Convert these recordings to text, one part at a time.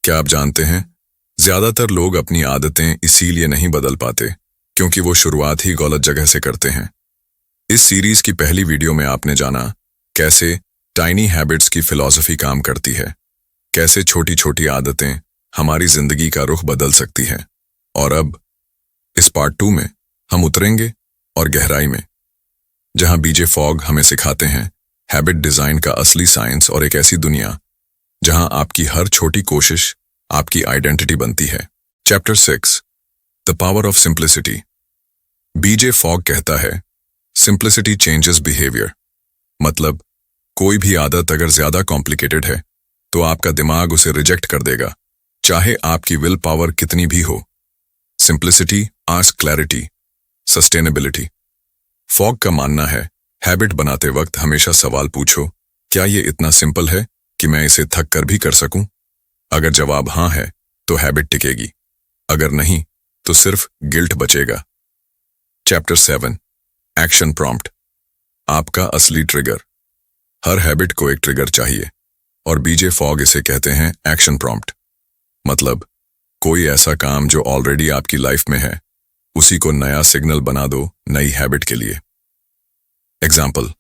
क्या आप जानते हैं, ज्यादातर लोग अपनी आदतें इसीलिए नहीं बदल पाते क्योंकि वो शुरुआत ही गलत जगह से करते हैं। इस सीरीज की पहली वीडियो में आपने जाना कैसे टाइनी हैबिट्स की फिलॉसफी काम करती है, कैसे छोटी छोटी आदतें हमारी जिंदगी का रुख बदल सकती हैं। और अब इस पार्ट 2 में हम उतरेंगे और गहराई में, जहां बीजे फॉग हमें सिखाते हैं हैबिट डिजाइन का असली साइंस और एक ऐसी दुनिया जहां आपकी हर छोटी कोशिश आपकी आइडेंटिटी बनती है। Chapter 6, the power of simplicity. B J Fogg कहता है सिंप्लिसिटी चेंजेस बिहेवियर। मतलब कोई भी आदत अगर ज्यादा कॉम्प्लिकेटेड है तो आपका दिमाग उसे रिजेक्ट कर देगा, चाहे आपकी विल पावर कितनी भी हो। Simplicity ask clarity, sustainability. Fog का मानना है हैबिट बनाते वक्त हमेशा सवाल पूछो, क्या ये इतना सिंपल है कि मैं इसे थक कर भी कर सकूं? अगर जवाब हां है तो हैबिट टिकेगी, अगर नहीं तो सिर्फ गिल्ट बचेगा। Chapter 7, action prompt. आपका असली ट्रिगर। हर हैबिट को एक ट्रिगर चाहिए और बीजे फॉग इसे कहते हैं एक्शन प्रॉम्प्ट। मतलब कोई ऐसा काम जो ऑलरेडी आपकी लाइफ में है, उसी को नया सिग्नल बना दो नई हैबिट के लिए। एग्जाम्पल,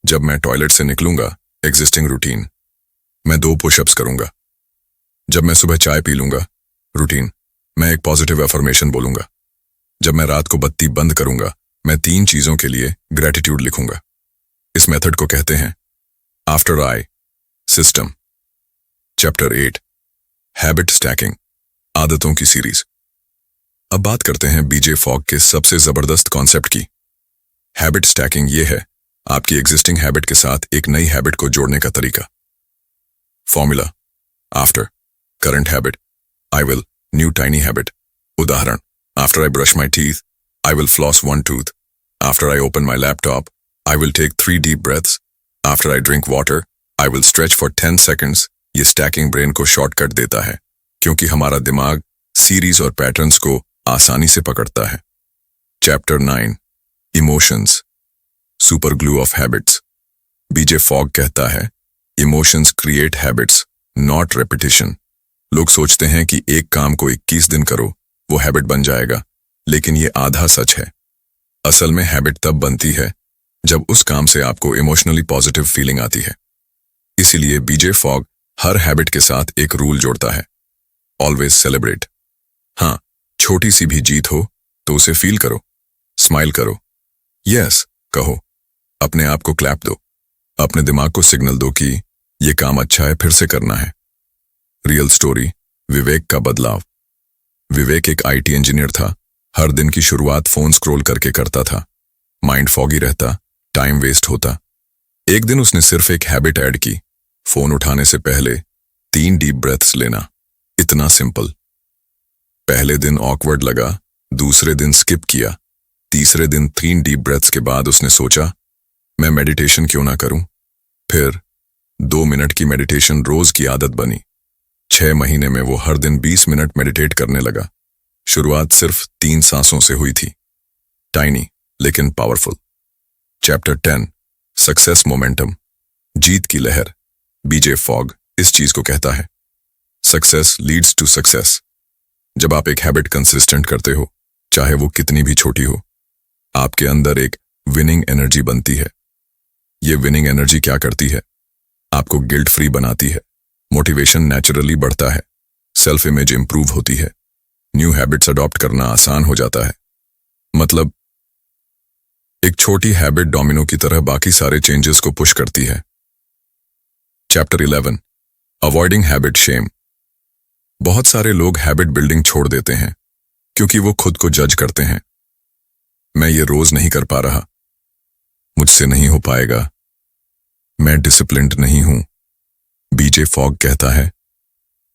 जब मैं टॉयलेट से निकलूंगा, एग्जिस्टिंग रूटीन, मैं 2 पुशअप्स करूंगा। जब मैं सुबह चाय पी लूंगा, रूटीन, मैं एक पॉजिटिव अफर्मेशन बोलूंगा। जब मैं रात को बत्ती बंद करूंगा, मैं 3 चीजों के लिए ग्रेटिट्यूड लिखूंगा। इस मेथड को कहते हैं after I system. Chapter 8, habit stacking, आदतों की सीरीज। अब बात करते हैं बीजे फॉग के सबसे जबरदस्त कॉन्सेप्ट की। हैबिट स्टैकिंग ये है आपकी एग्जिस्टिंग हैबिट के साथ एक नई हैबिट को जोड़ने का तरीका। Formula, after current habit I will new tiny habit. उदाहरण, after I brush my teeth I will floss 1 tooth. After I open my laptop I will take 3 deep breaths. After I drink water I will stretch for 10 seconds. ये stacking brain को shortcut देता है क्योंकि हमारा दिमाग series और patterns को आसानी से पकड़ता है। Chapter 9, emotions, super glue of habits. B J Fogg कहता है emotions create habits, not repetition. लोग सोचते हैं कि एक काम को 21 दिन करो वो हैबिट बन जाएगा, लेकिन ये आधा सच है। असल में हैबिट तब बनती है जब उस काम से आपको इमोशनली पॉजिटिव फीलिंग आती है। इसीलिए बीजे फॉग हर हैबिट के साथ एक रूल जोड़ता है, ऑलवेज सेलिब्रेट। हाँ, छोटी सी भी जीत हो तो उसे फील करो, स्माइल करो, यस कहो, अपने आप को क्लैप दो, अपने दिमाग को सिग्नल दो कि ये काम अच्छा है, फिर से करना है। रियल स्टोरी, विवेक का बदलाव। विवेक एक आईटी इंजीनियर था। हर दिन की शुरुआत फोन स्क्रॉल करके करता था। माइंड फॉगी रहता, टाइम वेस्ट होता। एक दिन उसने सिर्फ एक हैबिट ऐड की, फोन उठाने से पहले 3 डीप ब्रेथ्स लेना। इतना सिंपल। पहले दिन ऑकवर्ड लगा, दूसरे दिन स्किप किया, तीसरे दिन 3 डीप ब्रेथ्स के बाद उसने सोचा मैं मेडिटेशन क्यों ना करूं। फिर 2 मिनट की मेडिटेशन रोज की आदत बनी। 6 महीने में वो हर दिन 20 मिनट मेडिटेट करने लगा। शुरुआत सिर्फ 3 सांसों से हुई थी। टाइनी लेकिन पावरफुल। चैप्टर 10, सक्सेस मोमेंटम, जीत की लहर। बीजे फॉग इस चीज को कहता है सक्सेस लीड्स टू सक्सेस। जब आप एक हैबिट कंसिस्टेंट करते हो, चाहे वो कितनी भी छोटी हो, आपके अंदर एक विनिंग एनर्जी बनती है। ये विनिंग एनर्जी क्या करती है? आपको गिल्ट फ्री बनाती है, मोटिवेशन नेचुरली बढ़ता है, सेल्फ इमेज इंप्रूव होती है, न्यू हैबिट्स अडॉप्ट करना आसान हो जाता है। मतलब एक छोटी हैबिट डोमिनो की तरह बाकी सारे चेंजेस को पुश करती है। Chapter 11, avoiding habit shame. बहुत सारे लोग हैबिट बिल्डिंग छोड़ देते हैं क्योंकि वो खुद को जज करते हैं। मैं ये रोज नहीं कर पा रहा, मुझसे नहीं हो पाएगा, मैं डिसिप्लिन्ड नहीं हूं। बीजे फॉग कहता है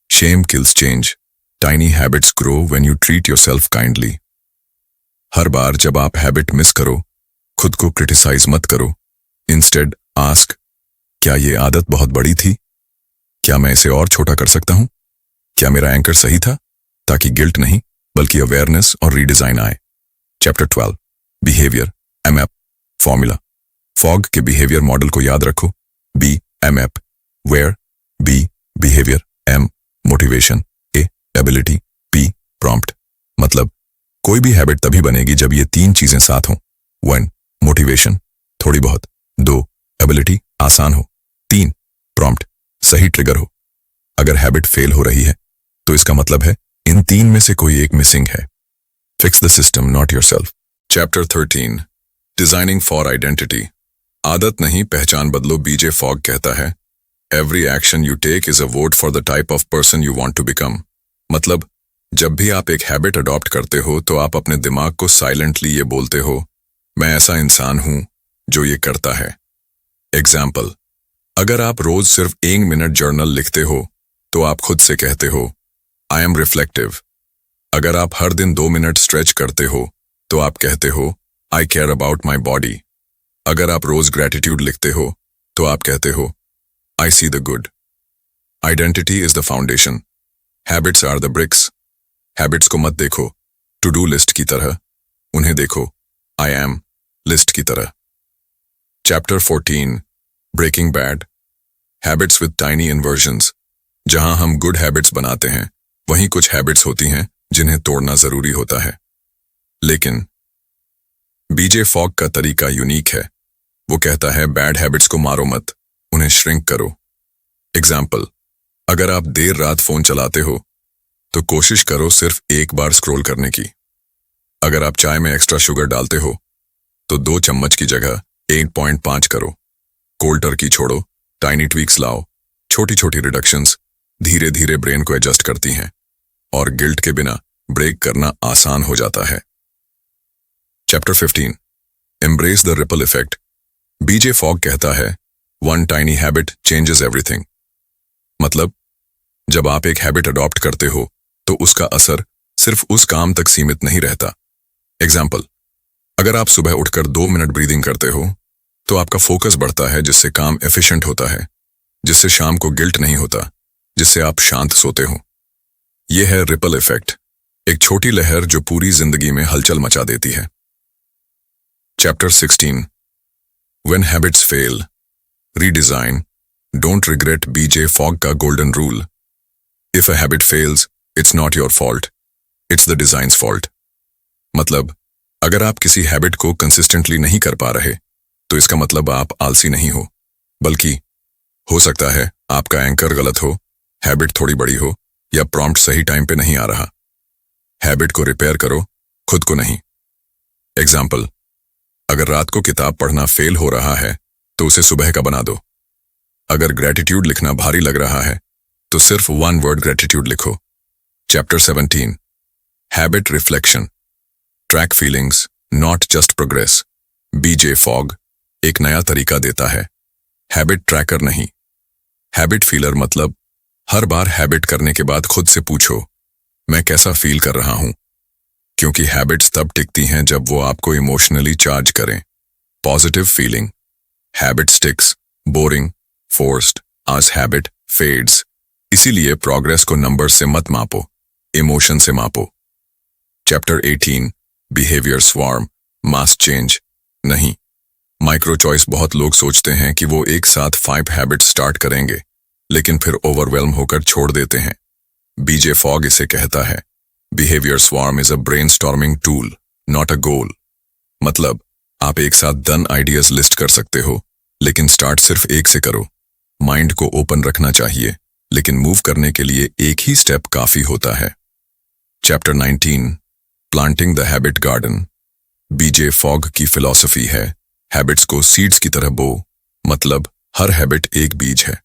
shame kills change, tiny habits grow when you treat yourself kindly. हर बार जब आप हैबिट मिस करो, खुद को क्रिटिसाइज मत करो। इंस्टेड आस्क, क्या ये आदत बहुत बड़ी थी? क्या मैं इसे और छोटा कर सकता हूं? क्या मेरा एंकर सही था? ताकि गिल्ट नहीं बल्कि अवेयरनेस और रीडिजाइन आए। Chapter 12, behaviour, MAP, formula. Fogg के बिहेवियर मॉडल को याद रखो। B MAP, where, B behaviour, M motivation, A ability, P prompt. मतलब कोई भी हैबिट तभी बनेगी जब ये तीन चीजें साथ हों। 1 मोटिवेशन, थोड़ी बहुत। 2 एबिलिटी, आसान हो। 3 प्रॉम्प्ट, सही ट्रिगर हो। अगर हैबिट फेल हो रही है तो इसका मतलब है इन तीन में से कोई एक मिसिंग है। Fix the system, not yourself. Chapter 13 designing for identity. आदत नहीं पहचान बदलो। बीजे फॉग कहता है every action you take is a vote for the type of person you want to become. मतलब जब भी आप एक हैबिट अडॉप्ट करते हो तो आप अपने दिमाग को साइलेंटली ये बोलते हो, मैं ऐसा इंसान हूं जो ये करता है। एग्जाम्पल, अगर आप रोज सिर्फ 1 मिनट जर्नल लिखते हो तो आप खुद से कहते हो आई एम रिफ्लेक्टिव। अगर आप हर दिन 2 मिनट स्ट्रेच करते हो तो आप कहते हो आई केयर अबाउट माई बॉडी। अगर आप रोज ग्रेटिट्यूड लिखते हो तो आप कहते हो I see the good. Identity is the foundation, habits are the bricks. Habits को मत देखो टू डू लिस्ट की तरह, उन्हें देखो आई एम लिस्ट की तरह। Chapter 14 breaking bad habits with tiny inversions. जहां हम गुड हैबिट्स बनाते हैं वहीं कुछ हैबिट्स होती हैं जिन्हें तोड़ना जरूरी होता है। लेकिन बीजे फॉग का तरीका यूनिक है। वो कहता है बैड हैबिट्स को मारो मत, उन्हें श्रिंक करो। एग्जाम्पल, अगर आप देर रात फोन चलाते हो तो कोशिश करो सिर्फ एक बार स्क्रॉल करने की। अगर आप चाय में एक्स्ट्रा शुगर डालते हो तो 2 चम्मच की जगह 8.5 करो। कोल्ड टर्की छोड़ो, टाइनी ट्वीक्स लाओ। छोटी छोटी रिडक्शंस धीरे धीरे ब्रेन को एडजस्ट करती हैं और गिल्ट के बिना ब्रेक करना आसान हो जाता है। Chapter 15 embrace the ripple effect. B J Fogg कहता है 1 टाइनी हैबिट चेंजेस एवरीथिंग। मतलब जब आप एक हैबिट अडॉप्ट करते हो तो उसका असर सिर्फ उस काम तक सीमित नहीं रहता। एग्जाम्पल, अगर आप सुबह उठकर 2 मिनट ब्रीदिंग करते हो तो आपका फोकस बढ़ता है, जिससे काम एफिशिएंट होता है, जिससे शाम को गिल्ट नहीं होता, जिससे आप शांत सोते हो। यह है रिपल इफेक्ट, एक छोटी लहर जो पूरी जिंदगी में हलचल मचा देती है। Chapter 16 when habits fail redesign don't regret. B J Fogg का golden rule. If a habit fails it's not your fault, it's the design's fault. मतलब अगर आप किसी हैबिट को कंसिस्टेंटली नहीं कर पा रहे तो इसका मतलब आप आलसी नहीं हो, बल्कि हो सकता है आपका एंकर गलत हो, हैबिट थोड़ी बड़ी हो, या प्रॉम्प्ट सही टाइम पे नहीं आ रहा। हैबिट को रिपेयर करो, खुद को नहीं। एग्जाम्पल, अगर रात को किताब पढ़ना फेल हो रहा है तो उसे सुबह का बना दो। अगर ग्रेटिट्यूड लिखना भारी लग रहा है तो सिर्फ 1 वर्ड ग्रेटिट्यूड लिखो। Chapter 17 habit reflection track feelings not just progress. B J Fogg एक नया तरीका देता है, हैबिट ट्रैकर नहीं, हैबिट फीलर। मतलब हर बार हैबिट करने के बाद खुद से पूछो मैं कैसा फील कर रहा हूं, क्योंकि हैबिट्स तब टिकती हैं जब वो आपको इमोशनली चार्ज करें। Positive feeling, habit sticks, boring, forced, आज हैबिट फेड्स। इसीलिए प्रोग्रेस को नंबर से मत मापो, इमोशन से मापो। Chapter 18 behaviour swarm mass change नहीं, माइक्रो चॉइस। बहुत लोग सोचते हैं कि वो एक साथ 5 हैबिट स्टार्ट करेंगे लेकिन फिर ओवरवेल्म होकर छोड़ देते हैं। बीजे फॉग इसे कहता है behaviour swarm is a brainstorming tool not a goal. मतलब आप एक साथ 10 आइडियाज लिस्ट कर सकते हो लेकिन स्टार्ट सिर्फ एक से करो। माइंड को ओपन रखना चाहिए लेकिन मूव करने के लिए एक ही स्टेप काफी होता है। Chapter 19 planting the habit garden. B J Fogg की फिलॉसफी है हैबिट्स को सीड्स की तरह बो। मतलब हर हैबिट एक बीज है,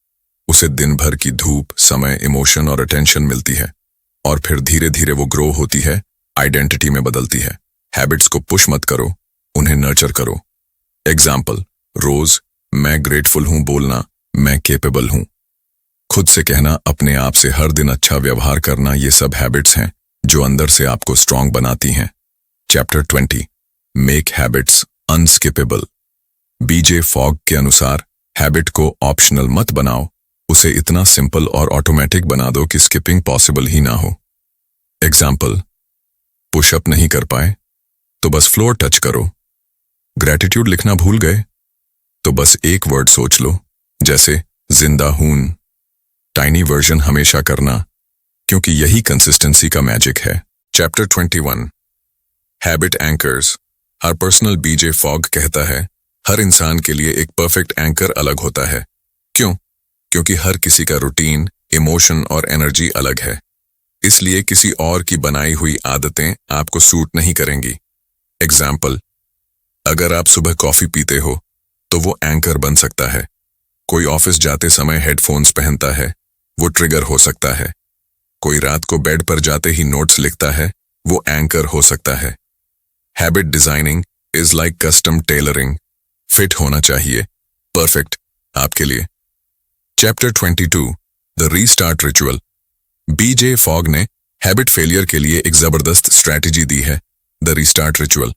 उसे दिन भर की धूप, समय, इमोशन और अटेंशन मिलती है और फिर धीरे धीरे वो ग्रो होती है, आइडेंटिटी में बदलती है। हैबिट्स को पुश मत करो, उन्हें नर्चर करो। एग्जाम्पल, रोज मैं ग्रेटफुल हूं बोलना, मैं केपेबल हूं, खुद से कहना, अपने आप से हर दिन अच्छा व्यवहार करना, ये सब हैबिट्स हैं जो अंदर से आपको स्ट्रांग बनाती हैं। Chapter 20 make habits unskippable. B J Fogg के अनुसार हैबिट को ऑप्शनल मत बनाओ, उसे इतना सिंपल और ऑटोमेटिक बना दो कि स्किपिंग पॉसिबल ही ना हो। एग्जाम्पल, पुशअप नहीं कर पाए तो बस फ्लोर टच करो। ग्रेटिट्यूड लिखना भूल गए तो बस एक वर्ड सोच लो, जैसे जिंदा हूं। टाइनी वर्जन हमेशा करना, क्योंकि यही कंसिस्टेंसी का मैजिक है। Chapter 21 habit anchors. हर पर्सनल बीजे फॉग कहता है, हर इंसान के लिए एक परफेक्ट एंकर अलग होता है। क्यों? क्योंकि हर किसी का रूटीन, इमोशन और एनर्जी अलग है। इसलिए किसी और की बनाई हुई आदतें आपको सूट नहीं करेंगी। एग्जाम्पल, अगर आप सुबह कॉफी पीते हो तो वो एंकर बन सकता है। कोई ऑफिस जाते समय हेडफोन्स पहनता है, वो ट्रिगर हो सकता है। कोई रात को बेड पर जाते ही नोट्स लिखता है, वो एंकर हो सकता है। Habit designing is like custom tailoring. Fit होना चाहिए, परफेक्ट आपके लिए। Chapter 22 the restart ritual. B J Fogg ने हैबिट फेलियर के लिए एक जबरदस्त स्ट्रैटेजी दी है, द रीस्टार्ट रिचुअल।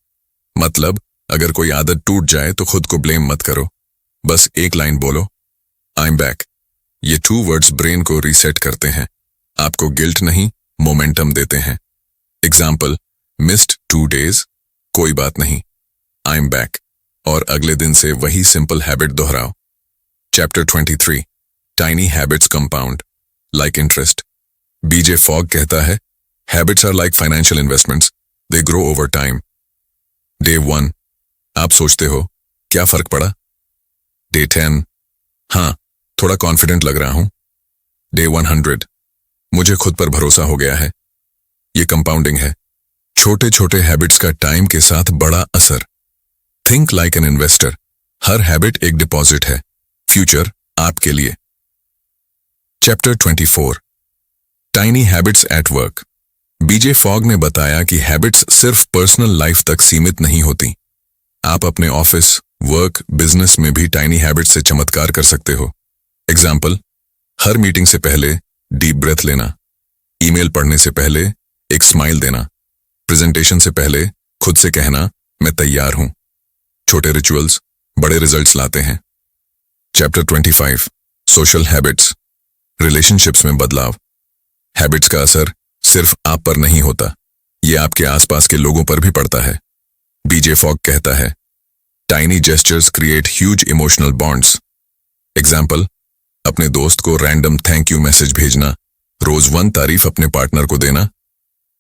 मतलब, अगर कोई आदत टूट जाए तो खुद को ब्लेम मत करो, बस एक लाइन बोलो, आई एम बैक। ये 2 वर्ड्स ब्रेन को रीसेट करते हैं, आपको गिल्ट नहीं, मोमेंटम देते हैं। एग्जाम्पल, मिस्ड 2 डेज, कोई बात नहीं, आई एम बैक, और अगले दिन से वही सिंपल हैबिट दोहराओ। Chapter 23 tiny habits compound like interest. B J Fogg कहता है, habits are like financial investments, they grow over time. Day 1 आप सोचते हो क्या फर्क पड़ा। डे 10 हाँ, थोड़ा कॉन्फिडेंट लग रहा हूं। डे 100 मुझे खुद पर भरोसा हो गया है। ये कंपाउंडिंग है, छोटे छोटे हैबिट्स का टाइम के साथ बड़ा असर। थिंक लाइक एन इन्वेस्टर, हर हैबिट एक डिपॉजिट है, फ्यूचर आपके लिए। Chapter 24 tiny habits at work. B J Fogg ने बताया कि हैबिट्स सिर्फ पर्सनल लाइफ तक सीमित नहीं होती। आप अपने ऑफिस, वर्क, बिजनेस में भी टाइनी हैबिट्स से चमत्कार कर सकते हो। एग्जाम्पल, हर मीटिंग से पहले डीप ब्रेथ लेना, ईमेल पढ़ने से पहले एक स्माइल देना, प्रेजेंटेशन से पहले खुद से कहना मैं तैयार हूं। छोटे रिचुअल्स बड़े रिजल्ट्स लाते हैं। Chapter 25 social habits. रिलेशनशिप्स में बदलाव। हैबिट्स का असर सिर्फ आप पर नहीं होता, ये आपके आसपास के लोगों पर भी पड़ता है। बीजे फॉग कहता है, tiny gestures create huge emotional bonds. Example, अपने दोस्त को रैंडम थैंक यू मैसेज भेजना, रोज 1 तारीफ अपने पार्टनर को देना,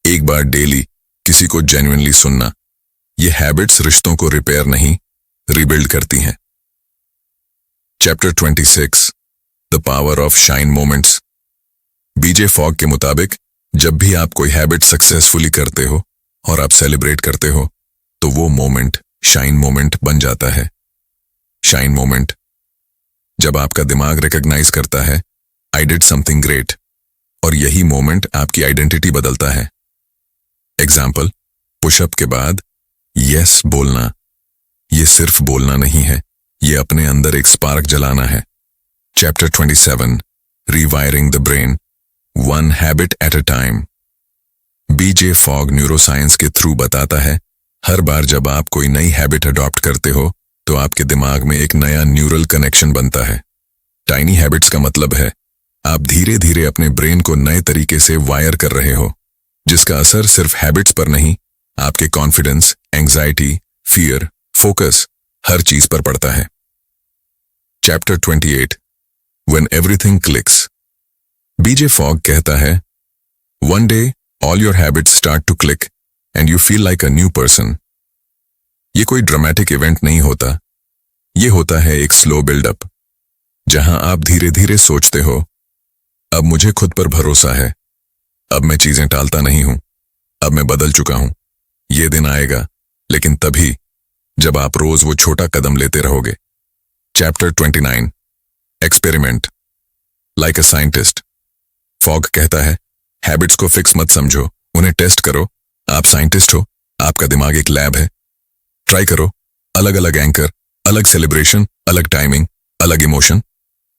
एक बार डेली किसी को जेन्युइनली सुनना। ये हैबिट्स रिश्तों को रिपेयर नहीं, रिबिल्ड करती हैं। Chapter 26 the power of shine moments. B J Fogg के मुताबिक, जब भी आप कोई हैबिट सक्सेसफुली करते हो और आप सेलिब्रेट करते हो, तो वो मोमेंट शाइन मोमेंट बन जाता है। शाइन मोमेंट, जब आपका दिमाग रिकॉग्नाइज करता है आई डिड समथिंग ग्रेट, और यही मोमेंट आपकी आइडेंटिटी बदलता है। एग्जाम्पल, पुशअप के बाद यस बोलना, ये सिर्फ बोलना नहीं है, ये अपने अंदर एक स्पार्क जलाना है। Chapter 27 rewiring the brain, 1 habit at a time. B J Fogg neuroscience के थ्रू बताता है, हर बार जब आप कोई नई हैबिट अडॉप्ट करते हो तो आपके दिमाग में एक नया न्यूरल कनेक्शन बनता है। टाइनी हैबिट्स का मतलब है आप धीरे धीरे अपने ब्रेन को नए तरीके से वायर कर रहे हो, जिसका असर सिर्फ हैबिट्स पर नहीं, आपके कॉन्फिडेंस, एंग्जाइटी, फियर, फोकस, हर चीज पर पड़ता है। Chapter 28 when everything clicks. B J Fogg कहता है, one day all your habits start to click and you feel like a new person. ये कोई ड्रामेटिक इवेंट नहीं होता, ये होता है एक स्लो बिल्डअप, जहां आप धीरे धीरे सोचते हो, अब मुझे खुद पर भरोसा है, अब मैं चीजें टालता नहीं हूं, अब मैं बदल चुका हूं। ये दिन आएगा, लेकिन तभी जब आप रोज वो छोटा कदम लेते रहोगे। Chapter 29 experiment like a scientist. Fog कहता है, हैबिट्स को फिक्स मत समझो, उन्हें टेस्ट करो। आप साइंटिस्ट हो, आपका दिमाग एक लैब है। ट्राई करो, अलग अलग एंकर, अलग सेलिब्रेशन, अलग टाइमिंग, अलग इमोशन।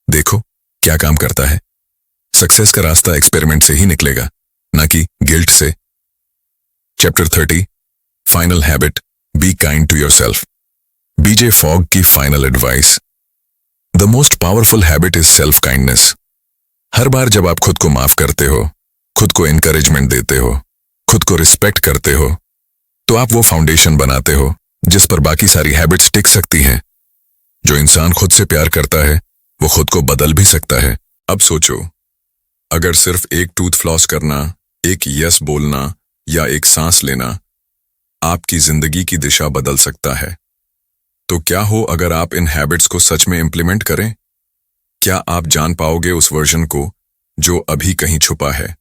देखो क्या काम करता है। सक्सेस का रास्ता एक्सपेरिमेंट से ही निकलेगा, ना कि गिल्ट से। Chapter 30 final habit, be kind to yourself. B J Fogg की final advice, the most powerful habit is self kindness. हर बार जब आप खुद को माफ करते हो, खुद को एनकरेजमेंट देते हो, खुद को रिस्पेक्ट करते हो, तो आप वो फाउंडेशन बनाते हो जिस पर बाकी सारी हैबिट्स टिक सकती हैं। जो इंसान खुद से प्यार करता है, वो खुद को बदल भी सकता है। अब सोचो, अगर सिर्फ एक टूथ फ्लॉस करना, एक यस बोलना या एक सांस लेना आपकी जिंदगी की दिशा बदल सकता है, तो क्या हो अगर आप इन हैबिट्स को सच में इंप्लीमेंट करें? क्या आप जान पाओगे उस वर्जन को जो अभी कहीं छुपा है,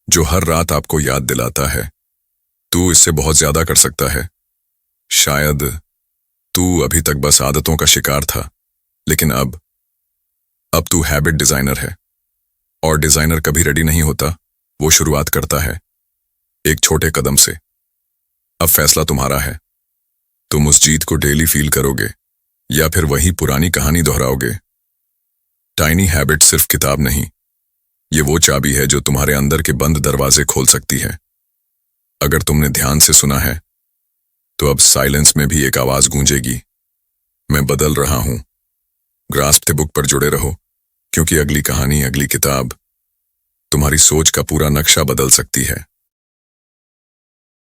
जो हर रात आपको याद दिलाता है तू इससे बहुत ज्यादा कर सकता है? शायद तू अभी तक बस आदतों का शिकार था, लेकिन अब तू हैबिट डिजाइनर है। और डिजाइनर कभी रेडी नहीं होता, वो शुरुआत करता है एक छोटे कदम से। अब फैसला तुम्हारा है, तुम उस जीत को डेली फील करोगे या फिर वही पुरानी कहानी दोहराओगे। टाइनी हैबिट सिर्फ किताब नहीं, ये वो चाबी है जो तुम्हारे अंदर के बंद दरवाजे खोल सकती है। अगर तुमने ध्यान से सुना है तो अब साइलेंस में भी एक आवाज गूंजेगी, मैं बदल रहा हूं। ग्रास्प द बुक पर जुड़े रहो, क्योंकि अगली कहानी, अगली किताब तुम्हारी सोच का पूरा नक्शा बदल सकती है।